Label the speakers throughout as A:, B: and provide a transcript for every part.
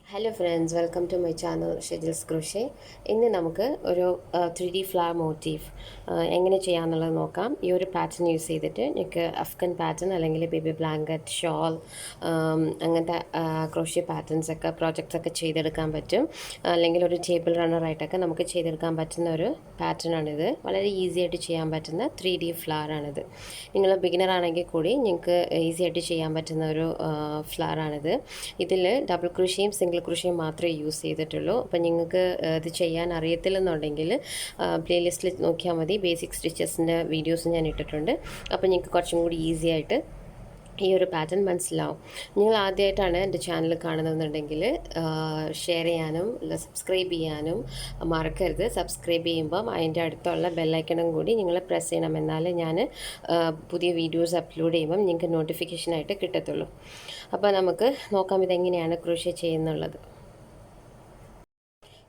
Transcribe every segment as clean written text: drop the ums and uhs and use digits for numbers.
A: Hello friends, welcome to my channel Schedules Crochet. ഇന്ന് നമുക്ക് ഒരു 3D flower motif എങ്ങനെ ചെയ്യാമെന്നുള്ളത് നോക്കാം. ഈ ഒരു പാറ്റേൺ യൂസ് ചെയ്തിട്ട് നിങ്ങൾക്ക് അഫ്ഗൻ പാറ്റേൺ അല്ലെങ്കിൽ ബേബി ബ്ലാങ്കറ്റ് ഷോൾ അങ്ങനത്തെ ക്രോഷ്യ പാറ്റേൺസ് ഒക്കെ പ്രോജക്ട്സ് ഒക്കെ ചെയ്തെടുക്കാൻ പറ്റും. അല്ലെങ്കിൽ ഒരു ടേബിൾ റണ്ണറായിട്ടൊക്കെ നമുക്ക് ചെയ്തെടുക്കാൻ പറ്റുന്ന ഒരു പാറ്റേൺ ആണിത്. വളരെ ഈസി ആയിട്ട് ചെയ്യാൻ പറ്റുന്ന 3D ഫ്ലവർ ആണിത്. നിങ്ങൾ ബിഗിനർ ആണെങ്കിൽ കൂടി നിങ്ങൾക്ക് ഈസി ആയിട്ട് ചെയ്യാൻ പറ്റുന്ന ഒരു ഫ്ലവർ ആണിത്. ഇതിൽ ഡബിൾ ക്രോഷയും സിംഗിൾ ക്രോഷയും മാത്രമേ യൂസ് ചെയ്തിട്ടുള്ളൂ. അപ്പം നിങ്ങൾക്ക് ഇത് ചെയ്യാൻ അറിയത്തില്ലെന്നുണ്ടെങ്കിൽ പ്ലേലിസ്റ്റിൽ നോക്കിയാൽ മതി. ബേസിക് സ്റ്റിച്ചസിൻ്റെ വീഡിയോസ് ഞാൻ ഇട്ടിട്ടുണ്ട്. അപ്പോൾ നിങ്ങൾക്ക് കുറച്ചും കൂടി ഈസി ആയിട്ട് ഈ ഒരു പാറ്റേൺ മനസ്സിലാവും. നിങ്ങൾ ആദ്യമായിട്ടാണ് എൻ്റെ ചാനൽ കാണുന്നതെന്നുണ്ടെങ്കിൽ ഷെയർ ചെയ്യാനും സബ്സ്ക്രൈബ് ചെയ്യാനും മറക്കരുത്. സബ്സ്ക്രൈബ് ചെയ്യുമ്പം അതിൻ്റെ അടുത്തുള്ള ബെല്ലൈക്കണും കൂടി നിങ്ങൾ പ്രസ് ചെയ്യണം. എന്നാലേ ഞാൻ പുതിയ വീഡിയോസ് അപ്ലോഡ് ചെയ്യുമ്പം നിങ്ങൾക്ക് നോട്ടിഫിക്കേഷനായിട്ട് കിട്ടത്തുള്ളൂ. അപ്പോൾ നമുക്ക് നോക്കാം ഇതെങ്ങനെയാണ് ക്രോഷ്യ ചെയ്യുന്നുള്ളത്.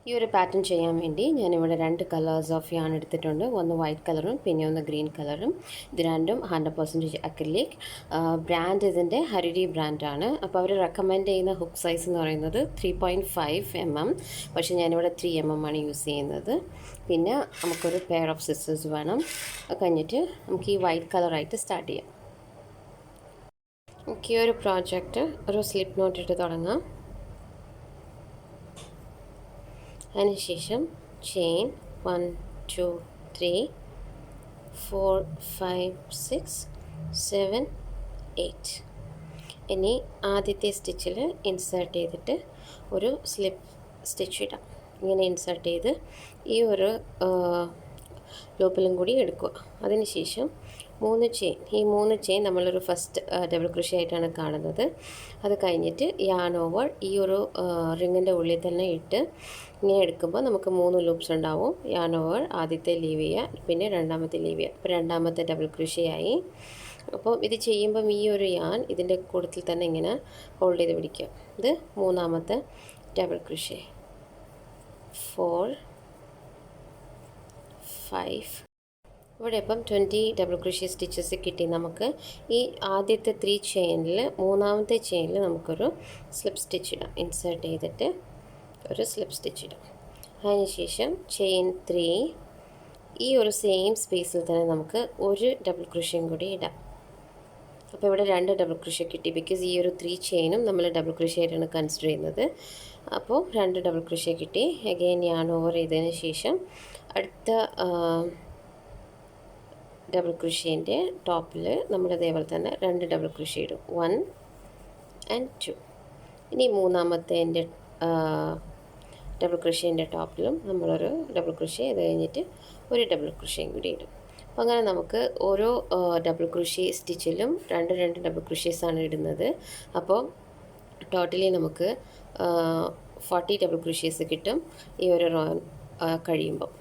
A: ഈ ഒരു പാറ്റേൺ ചെയ്യാൻ വേണ്ടി ഞാനിവിടെ 2 കളേഴ്സ് ഓഫ് യാൺ എടുത്തിട്ടുണ്ട്. ഒന്ന് വൈറ്റ് കളറും പിന്നെ ഒന്ന് ഗ്രീൻ കളറും. ഇത് രണ്ടും 100% അക്രിലിക്. ബ്രാൻഡ് ഇതിൻ്റെ ഹരിരി ബ്രാൻഡാണ്. അപ്പോൾ അവർ റെക്കമെൻഡ് ചെയ്യുന്ന ഹുക്ക് സൈസ് എന്ന് പറയുന്നത് 3.5 mm. പക്ഷേ ഞാനിവിടെ 3 mm ആണ് യൂസ് ചെയ്യുന്നത്. പിന്നെ നമുക്കൊരു പെയർ ഓഫ് സിസേഴ്സ് വേണം. കഴിഞ്ഞിട്ട് നമുക്ക് ഈ വൈറ്റ് കളറായിട്ട് സ്റ്റാർട്ട് ചെയ്യാം. നമുക്ക് ഈ ഒരു പ്രോജക്റ്റ് ഒരു സ്ലിപ്പ് നോട്ട് ഇട്ട് തുടങ്ങാം. അതിനുശേഷം ചെയിൻ 1 2 3 4 5 6 7 8. ഇനി ആദ്യത്തെ സ്റ്റിച്ചിൽ ഇൻസേർട്ട് ചെയ്തിട്ട് ഒരു സ്ലിപ്പ് സ്റ്റിച്ച് ഇടാം. ഇങ്ങനെ ഇൻസേർട്ട് ചെയ്ത് ഈ ഒരു ലൂപ്പിലും കൂടി എടുക്കുക. അതിനുശേഷം 3 ചെയിൻ, ഈ 3 ചെയിൻ നമ്മളൊരു ഫസ്റ്റ് ഡബിൾ ക്രോഷ്യ ആയിട്ടാണ് കാണുന്നത്. അത് കഴിഞ്ഞിട്ട് യാൺ ഓവർ ഈ ഒരു റിങ്ങിൻ്റെ ഉള്ളിൽ തന്നെ ഇട്ട് ഇങ്ങനെ എടുക്കുമ്പോൾ നമുക്ക് 3 ലൂപ്സ് ഉണ്ടാവും. യാൺ ഓവർ ആദ്യത്തെ ലീവ് ചെയ്യുക, പിന്നെ രണ്ടാമത്തെ ലീവ് ചെയ്യുക. അപ്പോൾ രണ്ടാമത്തെ ഡബിൾ ക്രോഷ്യ ആയി. അപ്പോൾ ഇത് ചെയ്യുമ്പം ഈ ഒരു യാൺ ഇതിൻ്റെ കൂട്ടത്തിൽ തന്നെ ഇങ്ങനെ ഹോൾഡ് ചെയ്ത് പിടിക്കുക. ഇത് മൂന്നാമത്തെ ഡബിൾ ക്രോഷ്യ. 4 5. ഇവിടെ ഇപ്പം 20 ഡബിൾ ക്രോഷ്യ സ്റ്റിച്ചസ് കിട്ടി നമുക്ക്. ഈ ആദ്യത്തെ 3 ചെയിനിൽ മൂന്നാമത്തെ ചെയിനിൽ നമുക്കൊരു സ്ലിപ്പ് സ്റ്റിച്ച് ഇടാം. ഇൻസേർട്ട് ചെയ്തിട്ട് ഒരു സ്ലിപ്പ് സ്റ്റിച്ച് ഇടാം. അതിനുശേഷം ചെയിൻ 3 ഈ ഒരു സെയിം സ്പേസിൽ തന്നെ നമുക്ക് ഒരു ഡബിൾ ക്രോഷ്യയും കൂടി ഇടാം. അപ്പോൾ ഇവിടെ 2 ഡബിൾ ക്രോഷ്യ കിട്ടി. ബിക്കോസ് ഈ ഒരു 3 ചെയിനും നമ്മൾ ഡബിൾ ക്രോഷ്യ ആയിട്ടാണ് കൺസിഡർ ചെയ്യുന്നത്. അപ്പോൾ 2 ഡബിൾ ക്രോഷ്യ കിട്ടി. അഗെയിൻ യാൺ ഓവർ ചെയ്തതിന് ശേഷം അടുത്ത ഡബിൾ ക്രോഷ്യേൻ്റെ ടോപ്പിൽ നമ്മൾ ഇതേപോലെ തന്നെ 2 ഡബിൾ ക്രോഷ്യ ഇടും. 1 and 2. ഇനി മൂന്നാമത്തെ ഡബിൾ ക്രോഷ്യേൻ്റെ ടോപ്പിലും നമ്മളൊരു ഡബിൾ ക്രോഷ്യ, ഇത് കഴിഞ്ഞിട്ട് ഒരു ഡബിൾ ക്രോഷ്യയും കൂടി ഇടും. അപ്പോൾ അങ്ങനെ നമുക്ക് ഓരോ ഡബിൾ ക്രോഷ്യ സ്റ്റിച്ചിലും 2 ഡബിൾ ക്രോഷ്യേസാണ് ഇടുന്നത്. അപ്പോൾ ടോട്ടലി നമുക്ക് 40 ഡബിൾ ക്രോഷ്യേസ് കിട്ടും ഈ ഒരു റോ കഴിയുമ്പോൾ.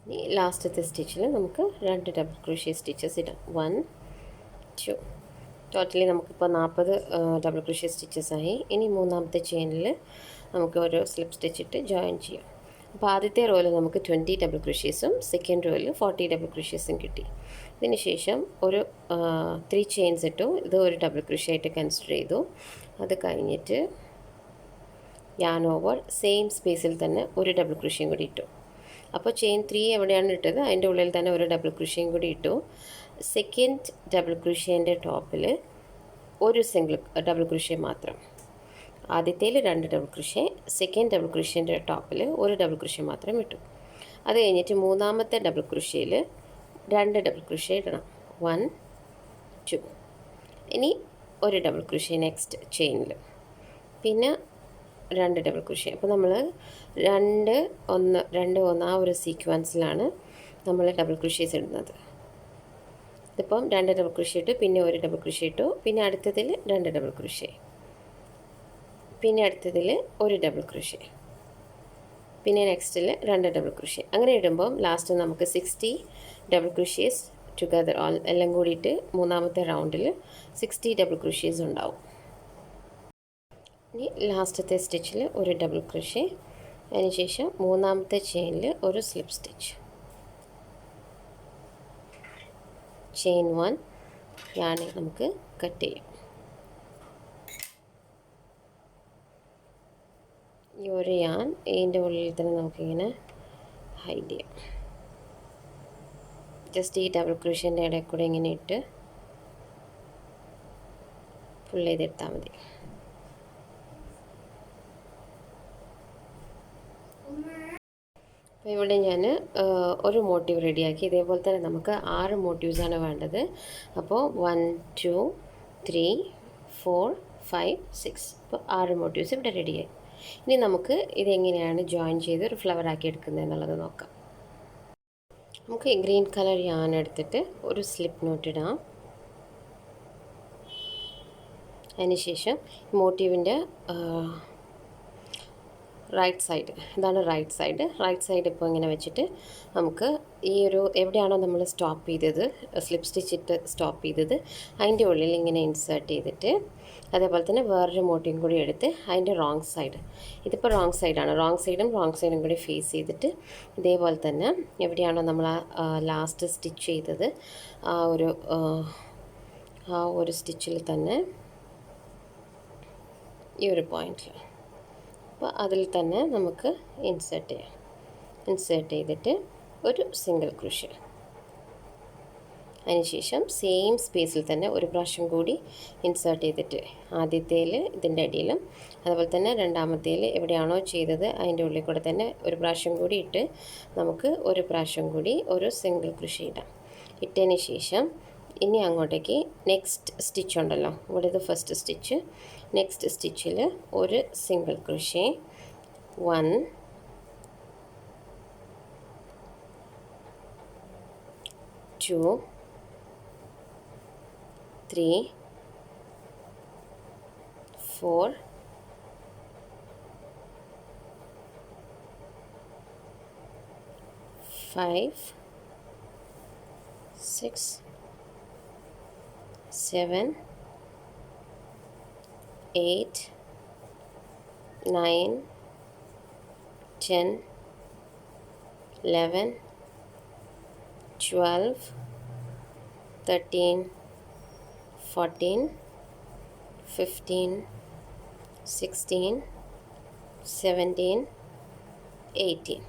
A: ഇനി ലാസ്റ്റത്തെ സ്റ്റിച്ചിൽ നമുക്ക് 2 ഡബിൾ ക്രോഷ്യ സ്റ്റിച്ചസ് ഇടാം. 1 2. ടോട്ടലി നമുക്കിപ്പോൾ 40 ഡബിൾ ക്രോഷ്യ സ്റ്റിച്ചസായി. ഇനി മൂന്നാമത്തെ ചെയിനിൽ നമുക്ക് ഒരു സ്ലിപ്പ് സ്റ്റിച്ച് ഇട്ട് ജോയിൻ ചെയ്യാം. അപ്പോൾ ആദ്യത്തെ റോയിൽ നമുക്ക് 20 ഡബിൾ ക്രോഷ്യേസും സെക്കൻഡ് റോയിൽ 40 ഡബിൾ ക്രോഷ്യേസും കിട്ടി. ഇതിന് ശേഷം ഒരു 3 ചെയിൻസ് ഇട്ടു. ഇത് ഒരു ഡബിൾ ക്രോഷ്യ ആയിട്ട് കൺസിഡർ ചെയ്തു. അത് കഴിഞ്ഞിട്ട് യാൺ ഓവർ സെയിം സ്പേസിൽ തന്നെ ഒരു ഡബിൾ ക്രോഷ്യയും കൂടി ഇട്ടു. അപ്പോൾ ചെയിൻ 3 എവിടെയാണ് ഇട്ടത് അതിൻ്റെ ഉള്ളിൽ തന്നെ ഒരു ഡബിൾ ക്രോഷ്യയും കൂടി ഇട്ടു. സെക്കൻഡ് ഡബിൾ ക്രോഷ്യേൻ്റെ ടോപ്പിൽ ഒരു സിംഗിൾ ഡബിൾ ക്രോഷ്യ മാത്രം. ആദ്യത്തേൽ 2 ഡബിൾ ക്രോഷ്യ, സെക്കൻഡ് ഡബിൾ ക്രോഷ്യേൻ്റെ ടോപ്പിൽ ഒരു ഡബിൾ ക്രോഷ്യ മാത്രം ഇട്ടു. അത് കഴിഞ്ഞിട്ട് മൂന്നാമത്തെ ഡബിൾ ക്രോഷ്യയിൽ 2 ഡബിൾ ക്രോഷ്യ ഇടണം. 1 2. ഇനി ഒരു ഡബിൾ ക്രോഷ്യ നെക്സ്റ്റ് ചെയിനിൽ, പിന്നെ 2 ഡബിൾ ക്രോഷ്യ. അപ്പോൾ നമ്മൾ 2 1 ആ ഒരു സീക്വൻസിലാണ് നമ്മൾ ഡബിൾ ക്രോഷ്യേസ് ഇടുന്നത്. ഇതിപ്പം 2 ഡബിൾ ക്രോഷ്യ ഇട്ടു, പിന്നെ ഒരു ഡബിൾ ക്രോഷ്യ ഇട്ടു, പിന്നെ അടുത്തതിൽ 2 ഡബിൾ ക്രോഷ്യ, പിന്നെ അടുത്തതിൽ ഒരു ഡബിൾ ക്രോഷ്യ, പിന്നെ നെക്സ്റ്റിൽ 2 ഡബിൾ ക്രോഷ്യ. അങ്ങനെ ഇടുമ്പം ലാസ്റ്റ് നമുക്ക് 60 ഡബിൾ ക്രോഷ്യേസ് ടുഗദർ എല്ലാം കൂടിയിട്ട് മൂന്നാമത്തെ റൗണ്ടിൽ 60 ഡബിൾ ക്രോഷ്യേസ് ഉണ്ടാവും. ഇനി ലാസ്റ്റത്തെ സ്റ്റിച്ചിൽ ഒരു ഡബിൾ ക്രോഷ്യ, അതിനുശേഷം മൂന്നാമത്തെ ചെയിനിൽ ഒരു സ്ലിപ്പ് സ്റ്റിച്ച്. ചെയിൻ 1 യാൺ നമുക്ക് കട്ട് ചെയ്യാം. ഈ ഒരു യാൺ ഇതിൻ്റെ ഉള്ളിൽ തന്നെ നമുക്കിങ്ങനെ ഹൈഡ് ചെയ്യാം. ജസ്റ്റ് ഈ ഡബിൾ ക്രോഷേൻ്റെ ഇടയിൽ കൂടെ ഇങ്ങനെ ഇട്ട് ഫുൾ ചെയ്തെടുത്താൽ മതി. അപ്പോൾ ഇവിടെ ഞാൻ ഒരു മോട്ടീവ് റെഡിയാക്കി. ഇതേപോലെ തന്നെ നമുക്ക് 6 മോട്ടീവ്സാണ് വേണ്ടത്. അപ്പോൾ 1 2 3 4 5 6 അപ്പോൾ 6 മോട്ടീവ്സ് ഇവിടെ റെഡിയായി. ഇനി നമുക്ക് ഇതെങ്ങനെയാണ് ജോയിൻ ചെയ്ത് ഒരു ഫ്ലവർ ആക്കി എടുക്കുന്നത് എന്നുള്ളത് നോക്കാം. നമുക്ക് ഗ്രീൻ കളർ യാൺ എടുത്തിട്ട് ഒരു സ്ലിപ്പ് നോട്ട് ഇടാം. അതിനുശേഷം മോട്ടീവിൻ്റെ റൈറ്റ് സൈഡ്, ഇതാണ് റൈറ്റ് സൈഡ് ഇപ്പോൾ ഇങ്ങനെ വെച്ചിട്ട് നമുക്ക് ഈ ഒരു എവിടെയാണോ നമ്മൾ സ്റ്റോപ്പ് ചെയ്തത്, സ്ലിപ്പ് സ്റ്റിച്ചിട്ട് സ്റ്റോപ്പ് ചെയ്തത്, അതിൻ്റെ ഉള്ളിൽ ഇങ്ങനെ ഇൻസേർട്ട് ചെയ്തിട്ട് അതേപോലെ തന്നെ വേറൊരു മോട്ടീവും കൂടി എടുത്ത് അതിൻ്റെ റോങ് സൈഡ്, ഇതിപ്പോൾ റോങ് സൈഡാണ്, റോങ് സൈഡും കൂടി ഫേസ് ചെയ്തിട്ട് ഇതേപോലെ തന്നെ എവിടെയാണോ നമ്മൾ ലാസ്റ്റ് സ്റ്റിച്ച് ചെയ്തത് ആ ഒരു സ്റ്റിച്ചിൽ തന്നെ ഈ ഒരു പോയിൻറ്റിൽ, അപ്പോൾ അതിൽ തന്നെ നമുക്ക് ഇൻസേർട്ട് ചെയ്തിട്ട് ഒരു സിംഗിൾ ക്രോഷേ. അതിനുശേഷം സെയിം സ്പേസിൽ തന്നെ ഒരു പ്രാവശ്യം കൂടി ഇൻസേർട്ട് ചെയ്തിട്ട് ആദ്യത്തേൽ ഇതിൻ്റെ അടിയിലും അതുപോലെ തന്നെ രണ്ടാമത്തേൽ എവിടെയാണോ ചെയ്തത് അതിൻ്റെ ഉള്ളിൽ കൂടെ തന്നെ ഒരു പ്രാവശ്യം കൂടി ഇട്ട് നമുക്ക് ഒരു പ്രാവശ്യം കൂടി ഒരു സിംഗിൾ ക്രോഷേ ഇടാം. ഇട്ടതിന് ശേഷം ഇനി അങ്ങോട്ടേക്ക് നെക്സ്റ്റ് സ്റ്റിച്ച് ഉണ്ടല്ലോ, ഇവിടെ ഇത് ഫസ്റ്റ് സ്റ്റിച്ച്, നെക്സ്റ്റ് സ്റ്റിച്ചിൽ ഒരു സിംഗിൾ ക്രോഷേ 1 2 3 4 5 6 7 8 9 10 11 12 13 14 15 16 17 18.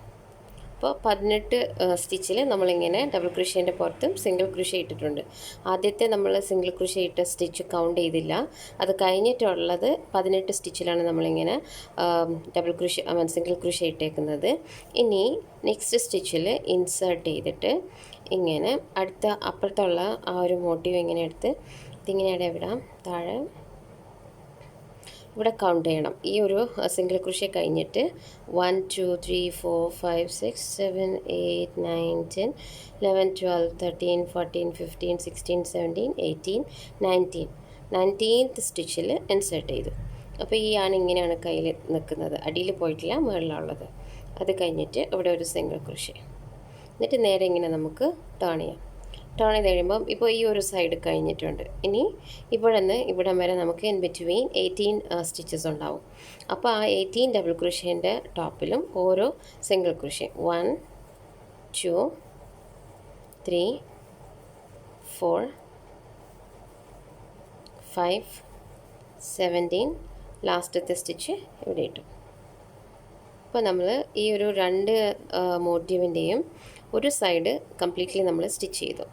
A: അപ്പോൾ 18 സ്റ്റിച്ചിൽ നമ്മളിങ്ങനെ ഡബിൾ ക്രോഷേൻ്റെ പുറത്തും സിംഗിൾ ക്രോഷേ ഇട്ടിട്ടുണ്ട്. ആദ്യത്തെ നമ്മൾ സിംഗിൾ ക്രോഷേ ഇട്ട സ്റ്റിച്ച് കൗണ്ട് ചെയ്തില്ല, അത് കഴിഞ്ഞിട്ടുള്ളത് 18 സ്റ്റിച്ചിലാണ് നമ്മളിങ്ങനെ സിംഗിൾ ക്രോഷേ ഇട്ടേക്കുന്നത്. ഇനി നെക്സ്റ്റ് സ്റ്റിച്ചിൽ ഇൻസേർട്ട് ചെയ്തിട്ട് ഇങ്ങനെ അടുത്ത അപ്പുറത്തുള്ള ആ ഒരു മോട്ടീവ് ഇങ്ങനെ എടുത്ത് ഇതിങ്ങനെ ഇടവിടാം, താഴെ ഇവിടെ കൗണ്ട് ചെയ്യണം. ഈ ഒരു സിംഗിൾ ക്രോഷേ കഴിഞ്ഞിട്ട് 1 2 3 4 5 6 7 8 9 10 11 12 13 14 15 16 17 18 19th സ്റ്റിച്ചിൽ ഇൻസേർട്ട് ചെയ്തു. അപ്പോൾ ഈ യാൺ ഇങ്ങനെയാണ് കയ്യിൽ നിൽക്കുന്നത്, അടിയിൽ പോയിട്ടില്ല, മുകളിലുള്ളത്. അത് കഴിഞ്ഞിട്ട് ഇവിടെ ഒരു സിംഗിൾ ക്രോഷേ, എന്നിട്ട് നേരെ ഇങ്ങനെ നമുക്ക് ടേൺ ചെയ്യാം. ടേൺ ചെയ്ത് കഴിയുമ്പം ഇപ്പോൾ ഈ ഒരു സൈഡ് കഴിഞ്ഞിട്ടുണ്ട്. ഇനി ഇവിടെ നിന്ന് ഇവിടം വരെ നമുക്ക് ഇൻ ബിറ്റ്വീൻ 18 സ്റ്റിച്ചസ് ഉണ്ടാവും. അപ്പോൾ ആ 18 ഡബിൾ ക്രോഷേൻ്റെ ടോപ്പിലും ഓരോ സിംഗിൾ ക്രോഷേ 1 2 3 4 5 17 ലാസ്റ്റത്തെ സ്റ്റിച്ച് ഇവിടെ ഇട്ടു. അപ്പോൾ നമ്മൾ ഈ ഒരു 2 മോട്ടീവിൻ്റെയും ഒരു സൈഡ് കംപ്ലീറ്റ്ലി നമ്മൾ സ്റ്റിച്ച് ചെയ്തു.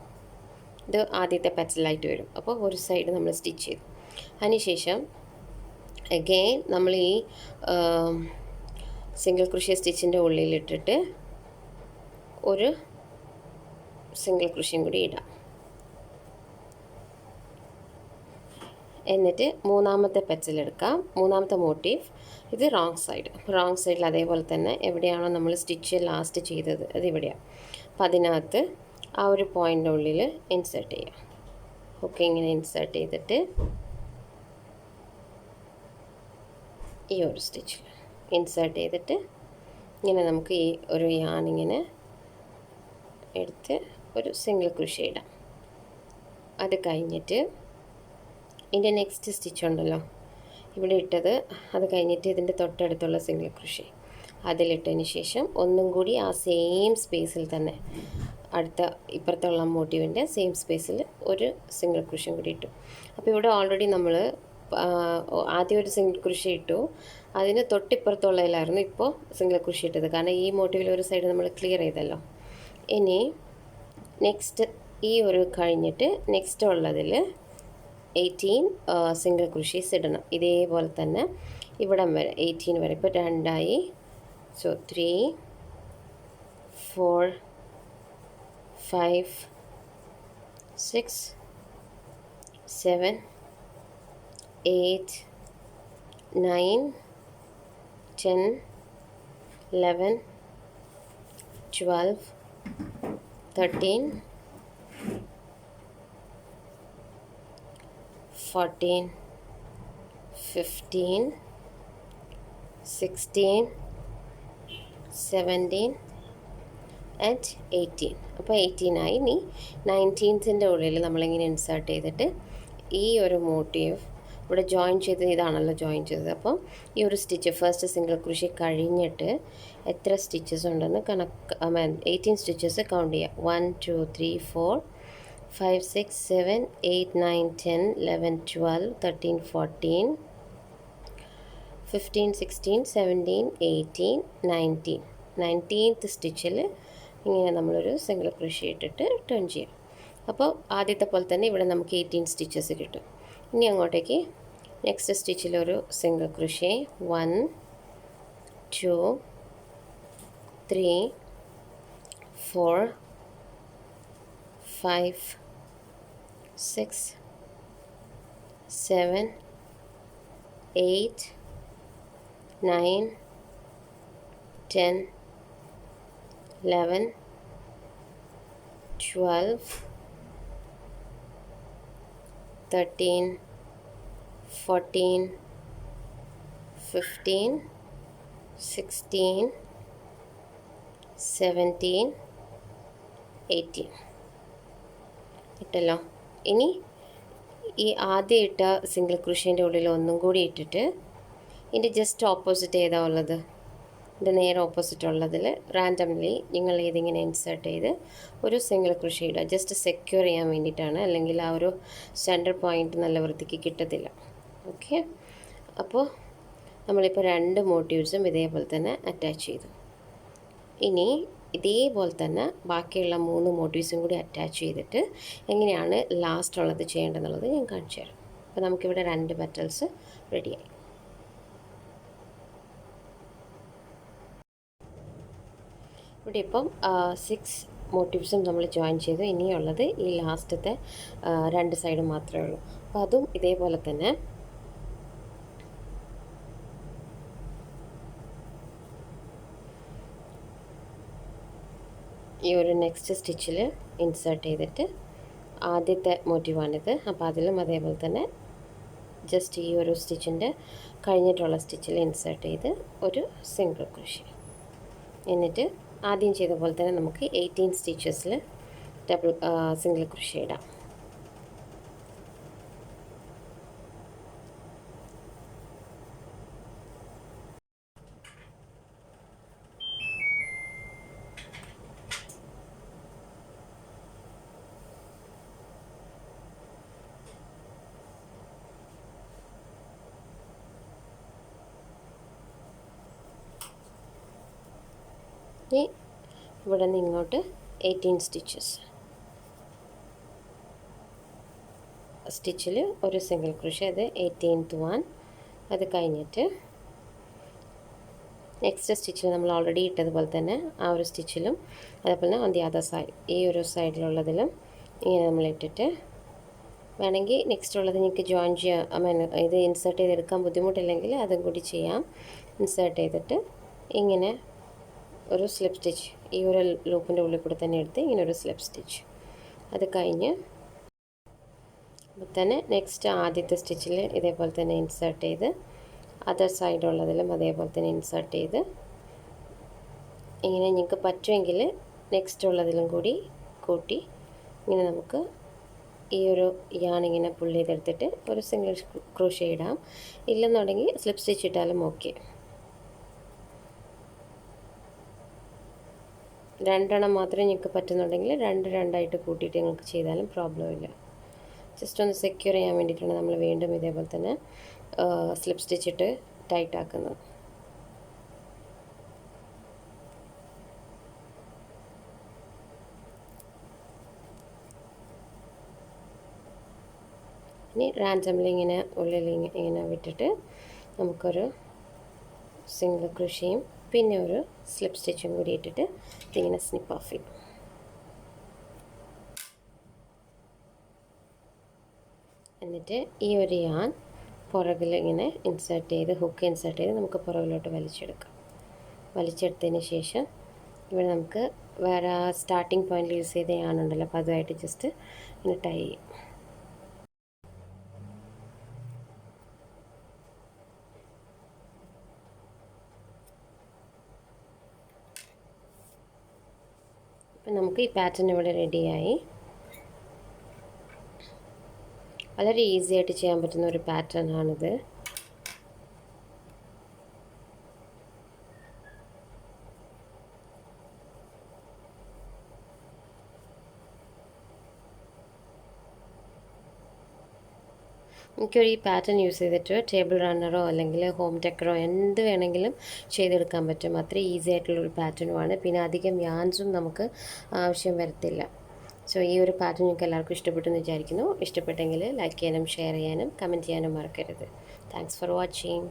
A: ഇത് ആദ്യത്തെ പെറ്റലായിട്ട് വരും. അപ്പോൾ ഒരു സൈഡ് നമ്മൾ സ്റ്റിച്ച് ചെയ്തു. അതിനുശേഷം അഗെയിൻ നമ്മൾ ഈ സിംഗിൾ ക്രോഷേ സ്റ്റിച്ചിൻ്റെ ഉള്ളിലിട്ടിട്ട് ഒരു സിംഗിൾ ക്രോഷേയും കൂടി ഇടാം. എന്നിട്ട് മൂന്നാമത്തെ പെറ്റലെടുക്കാം, മൂന്നാമത്തെ മോട്ടീവ്. ഇത് റോങ് സൈഡിൽ അതേപോലെ തന്നെ എവിടെയാണോ നമ്മൾ സ്റ്റിച്ച് ലാസ്റ്റ് ചെയ്തത് അതിവിടെയാണ്. അപ്പോൾ അതിനകത്ത് ആ ഒരു പോയിൻ്റിൻ്റെ ഉള്ളിൽ ഇൻസേർട്ട് ചെയ്യാം. ഓക്കെ, ഇങ്ങനെ ഇൻസേർട്ട് ചെയ്തിട്ട് ഈ ഒരു സ്റ്റിച്ചിൽ ഇൻസേർട്ട് ചെയ്തിട്ട് ഇങ്ങനെ നമുക്ക് ഈ ഒരു യാൺ ഇങ്ങനെ എടുത്ത് ഒരു സിംഗിൾ ക്രോഷേ ഇടാം. അത് കഴിഞ്ഞിട്ട് ഇതിൻ്റെ നെക്സ്റ്റ് സ്റ്റിച്ച് ഉണ്ടല്ലോ ഇവിടെ ഇട്ടത്, അത് കഴിഞ്ഞിട്ട് ഇതിൻ്റെ തൊട്ടടുത്തുള്ള സിംഗിൾ ക്രോഷേ അതിലിട്ടതിന് ശേഷം ഒന്നും കൂടി ആ സെയിം സ്പേസിൽ തന്നെ അടുത്ത ഇപ്പുറത്തുള്ള മോട്ടീവിൻ്റെ സെയിം സ്പേസിൽ ഒരു സിംഗിൾ ക്രോഷ്യം കൂടി ഇട്ടു. അപ്പോൾ ഇവിടെ ഓൾറെഡി നമ്മൾ ആദ്യം ഒരു സിംഗിൾ ക്രോഷ്യം ഇട്ടു, അതിന് തൊട്ടിപ്പുറത്തുള്ളതിലായിരുന്നു ഇപ്പോൾ സിംഗിൾ ക്രോഷ്യം ഇട്ടത്, കാരണം ഈ മോട്ടീവിൽ ഒരു സൈഡ് നമ്മൾ ക്ലിയർ ചെയ്തല്ലോ. ഇനി നെക്സ്റ്റ് ഈ ഒരു കഴിഞ്ഞിട്ട് നെക്സ്റ്റ് ഉള്ളതിൽ 18 സിംഗിൾ ക്രോഷ്യേസ് ഇടണം. ഇതേപോലെ തന്നെ ഇവിടം വരെ 18 വരെ. ഇപ്പോൾ 2 സോ 3 4 5 6 7 8 9 10 11 12 13 14 15 16 17 and 18. അപ്പോൾ 18 ആയി. ഇനി 19th ഉള്ളിൽ നമ്മളിങ്ങനെ ഇൻസേർട്ട് ചെയ്തിട്ട് ഈ ഒരു മോട്ടീവ് ഇവിടെ ജോയിൻ ചെയ്ത്, ഇതാണല്ലോ ജോയിൻ ചെയ്തത്. അപ്പോൾ ഈ ഒരു സ്റ്റിച്ച് ഫസ്റ്റ് സിംഗിൾ ക്രോഷ്യ കഴിഞ്ഞിട്ട് എത്ര സ്റ്റിച്ചസ് ഉണ്ടെന്ന് 18 സ്റ്റിച്ചസ് കൗണ്ട് ചെയ്യുക. 1 2 3 4 5 6 7 8 9 10 11 12 13 14 15 16 17 18 19. 19th സ്റ്റിച്ചിൽ ഇങ്ങനെ നമ്മളൊരു സിംഗിൾ ക്രോഷ്യ ഇട്ടിട്ട് ടേൺ ചെയ്യാം. അപ്പോൾ ആദ്യത്തെ പോലെ തന്നെ ഇവിടെ നമുക്ക് 18 സ്റ്റിച്ചസ് കിട്ടും. ഇനി അങ്ങോട്ടേക്ക് നെക്സ്റ്റ് സ്റ്റിച്ചിലൊരു സിംഗിൾ ക്രോഷ്യ 1 2 3 4 5 6 7 8 9 10 11 12 13 14 15 16 17 18 ഇട്ടല്ലോ. ഇനി ഈ ആദ്യം ഇട്ട സിംഗിൾ ക്രോഷ്യേൻ്റെ ഉള്ളിൽ ഒന്നും കൂടി ഇട്ടിട്ട് ഇതിൻ്റെ ജസ്റ്റ് ഓപ്പോസിറ്റ് ഏതാ ഉള്ളത്, ഇത് നേരെ ഓപ്പോസിറ്റ് ഉള്ളതിൽ റാൻഡംലി നിങ്ങൾ ഇതിങ്ങനെ ഇൻസേർട്ട് ചെയ്ത് ഒരു സിംഗിൾ ക്രോഷ്യ ഇടുക. ജസ്റ്റ് സെക്യൂർ ചെയ്യാൻ വേണ്ടിയിട്ടാണ്, അല്ലെങ്കിൽ ആ ഒരു സെൻറ്റർ പോയിൻറ്റ് നല്ല വൃത്തിക്ക് കിട്ടത്തില്ല. ഓക്കെ, അപ്പോൾ നമ്മളിപ്പോൾ 2 മോട്ടീവ്സും ഇതേപോലെ തന്നെ അറ്റാച്ച് ചെയ്തു. ഇനി ഇതേപോലെ തന്നെ ബാക്കിയുള്ള 3 മോട്ടീവ്സും കൂടി അറ്റാച്ച് ചെയ്തിട്ട് എങ്ങനെയാണ് ലാസ്റ്റ് ഉള്ളത് ചെയ്യേണ്ടതെന്നുള്ളത് ഞാൻ കാണിച്ചു തരാം. അപ്പോൾ നമുക്കിവിടെ 2 പെറ്റൽസ് റെഡിയായി. ഇവിടെ ഇപ്പം 6 മോട്ടീവ്സും നമ്മൾ ജോയിൻ ചെയ്തു. ഇനിയുള്ളത് ഈ ലാസ്റ്റത്തെ 2 സൈഡ് മാത്രമേ ഉള്ളൂ. അപ്പോൾ അതും ഇതേപോലെ തന്നെ ഈ ഒരു നെക്സ്റ്റ് സ്റ്റിച്ചിൽ ഇൻസേർട്ട് ചെയ്തിട്ട് ആദ്യത്തെ മോട്ടീവാണിത്. അപ്പോൾ അതിലും അതേപോലെ തന്നെ ജസ്റ്റ് ഈ ഒരു സ്റ്റിച്ചിൻ്റെ കഴിഞ്ഞിട്ടുള്ള സ്റ്റിച്ചിൽ ഇൻസേർട്ട് ചെയ്ത് ഒരു സിംഗിൾ ക്രോഷ്യ. എന്നിട്ട് ആദ്യം ചെയ്ത പോലെ തന്നെ നമുക്ക് 18 സ്റ്റിച്ചസിൽ സിംഗിൾ ക്രോഷ്യ ഇടാം. ഇനി ഇവിടെ നിന്ന് ഇങ്ങോട്ട് 18 സ്റ്റിച്ചസ്, സ്റ്റിച്ചിൽ ഒരു സിംഗിൾ ക്രോഷ്യ, അത് 18th വൺ. അത് കഴിഞ്ഞിട്ട് നെക്സ്റ്റ് സ്റ്റിച്ചിൽ നമ്മൾ ഓൾറെഡി ഇട്ടതുപോലെ തന്നെ ആ ഒരു സ്റ്റിച്ചിലും അതേപോലെ തന്നെ ഓൺ ദി അതർ സൈഡ് ഈ ഒരു സൈഡിലുള്ളതിലും ഇങ്ങനെ നമ്മൾ ഇട്ടിട്ട് വേണമെങ്കിൽ നെക്സ്റ്റ് ഉള്ളത് നിങ്ങൾക്ക് ജോയിൻ ചെയ്യാം. ഇത് ഇൻസേർട്ട് ചെയ്തെടുക്കാൻ ബുദ്ധിമുട്ടില്ലെങ്കിൽ അതും കൂടി ചെയ്യാം. ഇൻസേർട്ട് ചെയ്തിട്ട് ഇങ്ങനെ ഒരു സ്ലിപ്പ് സ്റ്റിച്ച് ഈ ഒരു ലൂപ്പിൻ്റെ ഉള്ളിൽ കൂടെ തന്നെ എടുത്ത് ഇങ്ങനെ ഒരു സ്ലിപ്പ് സ്റ്റിച്ച്. അത് കഴിഞ്ഞ് അപ്പോൾ തന്നെ നെക്സ്റ്റ് ആദ്യത്തെ സ്റ്റിച്ചിൽ ഇതേപോലെ തന്നെ ഇൻസേർട്ട് ചെയ്ത് അതർ സൈഡുള്ളതിലും അതേപോലെ തന്നെ ഇൻസേർട്ട് ചെയ്ത് ഇങ്ങനെ നിങ്ങൾക്ക് പറ്റുമെങ്കിൽ നെക്സ്റ്റ് ഉള്ളതിലും കൂടി കൂട്ടി ഇങ്ങനെ നമുക്ക് ഈ ഒരു യാൺ ഇങ്ങനെ പുള്ളി ചെയ്തെടുത്തിട്ട് ഒരു സിംഗിൾ ക്രോഷ്യ ഇടാം. ഇല്ലെന്നുണ്ടെങ്കിൽ സ്ലിപ്പ് സ്റ്റിച്ച് ഇട്ടാലും ഓക്കെ. രണ്ടെണ്ണം മാത്രമേ നിങ്ങൾക്ക് പറ്റുന്നുണ്ടെങ്കിൽ രണ്ടായിട്ട് കൂട്ടിയിട്ട് നിങ്ങൾക്ക് ചെയ്താലും പ്രോബ്ലം ഇല്ല. ജസ്റ്റ് ഒന്ന് സെക്യൂർ ചെയ്യാൻ വേണ്ടിയിട്ടാണ് നമ്മൾ വീണ്ടും ഇതേപോലെ തന്നെ സ്ലിപ്പ് സ്റ്റിച്ചിട്ട് ടൈറ്റ് ആക്കുന്നത്. ഇനി റാൻഡംലി ഇങ്ങനെ ഉള്ളിൽ ഇങ്ങനെ വിട്ടിട്ട് നമുക്കൊരു സിംഗിൾ ക്രോഷയും പിന്നെ ഒരു സ്ലിപ്പ് സ്റ്റിച്ചും കൂടി ഇട്ടിട്ട് ഇതിങ്ങനെ സ്നിപ്പ് ഓഫ് ചെയ്യും. എന്നിട്ട് ഈ ഒരു യാൺ പുറകിൽ ഇങ്ങനെ ഇൻസേർട്ട് ചെയ്ത് ഹുക്ക് ഇൻസേർട്ട് ചെയ്ത് നമുക്ക് പുറകിലോട്ട് വലിച്ചെടുക്കാം. വലിച്ചെടുത്തതിന് ശേഷം ഇവിടെ നമുക്ക് വേറെ സ്റ്റാർട്ടിങ് പോയിന്റിൽ യൂസ് ചെയ്ത യാൺ ഉണ്ടല്ലോ, അപ്പോൾ അതുമായിട്ട് ജസ്റ്റ് ഇങ്ങനെ ടൈ ചെയ്യും. അപ്പം നമുക്ക് ഈ പാറ്റേൺ ഇവിടെ റെഡിയായി. വളരെ ഈസി ആയിട്ട് ചെയ്യാൻ പറ്റുന്ന ഒരു പാറ്റേൺ ആണിത്. എനിക്കൊരു ഈ പാറ്റേൺ യൂസ് ചെയ്തിട്ട് ടേബിൾ റണ്ണറോ അല്ലെങ്കിൽ ഹോം ഡെക്കറോ എന്ത് വേണമെങ്കിലും ചെയ്തെടുക്കാൻ പറ്റും. അത്ര ഈസി ആയിട്ടുള്ളൊരു പാറ്റേണുമാണ്. പിന്നെ അധികം യാൻസും നമുക്ക് ആവശ്യം വരത്തില്ല. സോ ഈ ഒരു പാറ്റേൺ നിങ്ങൾക്ക് എല്ലാവർക്കും ഇഷ്ടപ്പെട്ടെന്ന് വിചാരിക്കുന്നു. ഇഷ്ടപ്പെട്ടെങ്കിൽ ലൈക്ക് ചെയ്യാനും ഷെയർ ചെയ്യാനും കമൻറ്റ് ചെയ്യാനും മറക്കരുത്. Thanks for watching.